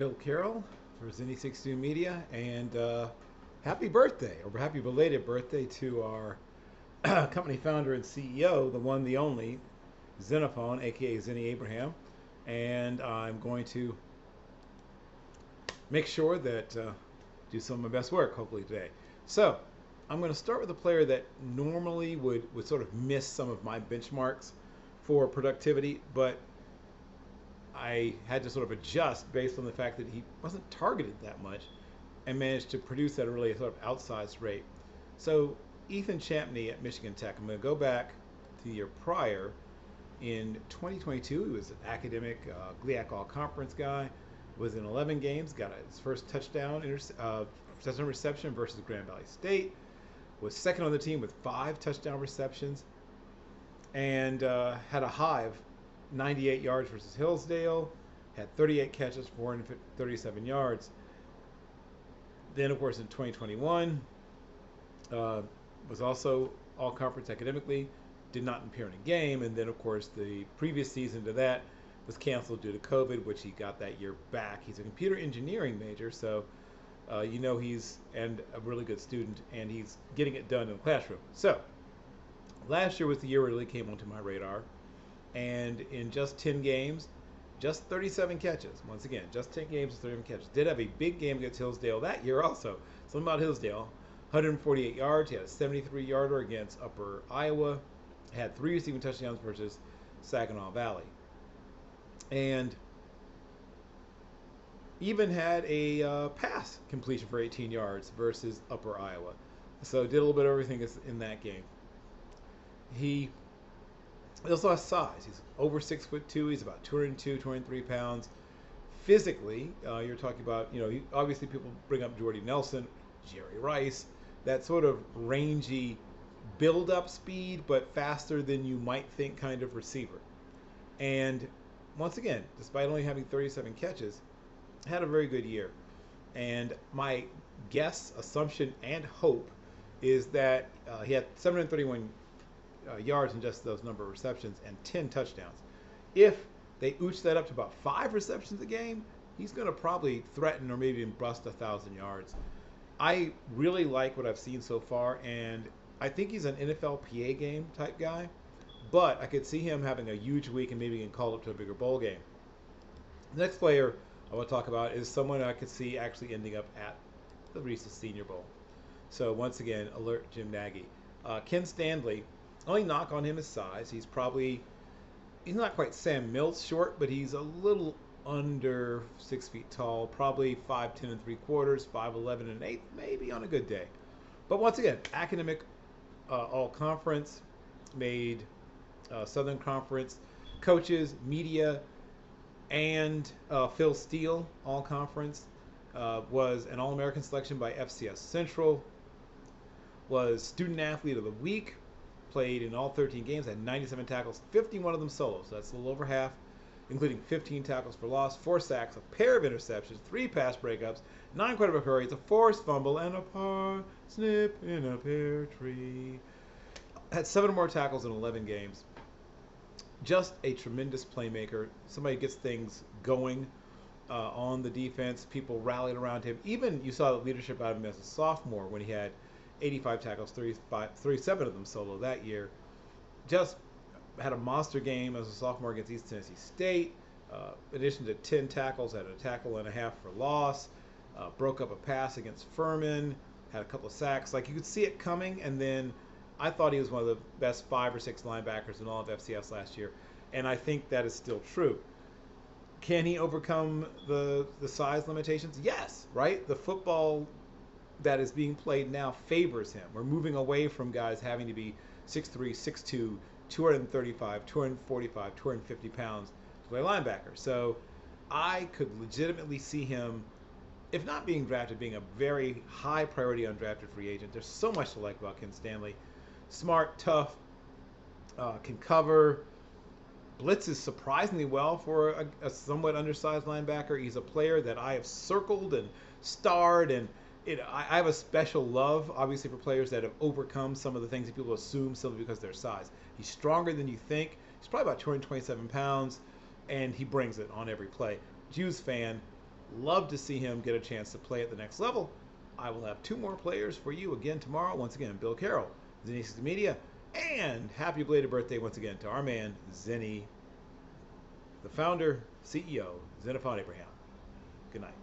Bill Carroll for Zenny62 Media, and happy birthday, or happy belated birthday to our company founder and CEO, the one, the only, Xenophon, aka Zenny Abraham. And I'm going to make sure that do some of my best work, hopefully today. So I'm going to start with a player that normally would sort of miss some of my benchmarks for productivity, but I had to sort of adjust based on the fact that he wasn't targeted that much and managed to produce at a really sort of outsized rate. So Ethan Champney at Michigan Tech, I'm going to go back to the year prior. In 2022, he was an academic GLIAC All-Conference guy, was in 11 games, got his first touchdown reception versus Grand Valley State, was second on the team with 5 touchdown receptions, and had a high of 98 yards versus Hillsdale, had 38 catches, 437 yards. Then, of course, in 2021, was also all-conference academically, did not appear in a game, and then, of course, the previous season to that was canceled due to COVID, which he got that year back. He's a computer engineering major, so he's a really good student, and he's getting it done in the classroom. So last year was the year where it really came onto my radar, and in just 10 games, just 37 catches. Once again, just 10 games, 37 catches. Did have a big game against Hillsdale that year also. Something about Hillsdale. 148 yards. He had a 73-yarder against Upper Iowa. Had 3 receiving touchdowns versus Saginaw Valley. And even had a pass completion for 18 yards versus Upper Iowa. So did a little bit of everything in that game. He also has size. He's over 6'2". He's about 202, 203 pounds. Physically, you're talking about, obviously people bring up Jordy Nelson, Jerry Rice, that sort of rangy build-up speed, but faster than you might think kind of receiver. And once again, despite only having 37 catches, had a very good year. And my guess, assumption, and hope is that he had 731 yards in just those number of receptions and 10 touchdowns. If they ooch that up to about 5 receptions a game, he's going to probably threaten or maybe even bust 1,000 yards. I really like what I've seen so far, and I think he's an NFL PA game type guy, but I could see him having a huge week and maybe getting called up to a bigger bowl game. The next player I want to talk about is someone I could see actually ending up at the Reese's Senior Bowl. So once again, alert Jim Nagy. Ken Standley, only knock on him is size. He's not quite Sam Mills short, but he's a little under 6 feet tall, probably 5'10 and 3/4, 5'11 and 1/8, maybe on a good day. But once again, academic all-conference, made Southern Conference coaches, media, and Phil Steele all-conference, was an All-American selection by FCS Central, was Student Athlete of the Week, played in all 13 games, had 97 tackles, 51 of them solo, so that's a little over half, including 15 tackles for loss, 4 sacks, a pair of interceptions, 3 pass breakups, 9 quarterback hurries, a forced fumble, and a parsnip in a pear tree. Had 7 more tackles in 11 games. Just a tremendous playmaker. Somebody gets things going on the defense. People rallied around him. Even you saw the leadership out of him as a sophomore when he had 85 tackles, 37 of them solo that year. Just had a monster game as a sophomore against East Tennessee State. In addition to 10 tackles, had a tackle and a half for loss. Broke up a pass against Furman. Had a couple of sacks. Like, you could see it coming, and then I thought he was one of the best 5 or 6 linebackers in all of FCS last year, and I think that is still true. Can he overcome the size limitations? Yes, right? The football that is being played now favors him. We're moving away from guys having to be 6'3", 6'2", 235, 245, 250 pounds to play linebacker. So I could legitimately see him, if not being drafted, being a very high priority undrafted free agent. There's so much to like about Ken Standley. Smart, tough, can cover, blitzes surprisingly well for a somewhat undersized linebacker. He's a player that I have circled and starred, and I have a special love, obviously, for players that have overcome some of the things that people assume simply because of their size. He's stronger than you think. He's probably about 227 pounds, and he brings it on every play. Hughes fan, Love to see him get a chance to play at the next level. I will have 2 more players for you again tomorrow. Once again, Bill Carroll, Zenny 60 Media, and happy belated birthday once again to our man, Zenny, the founder, CEO, Xenophon Abraham. Good night.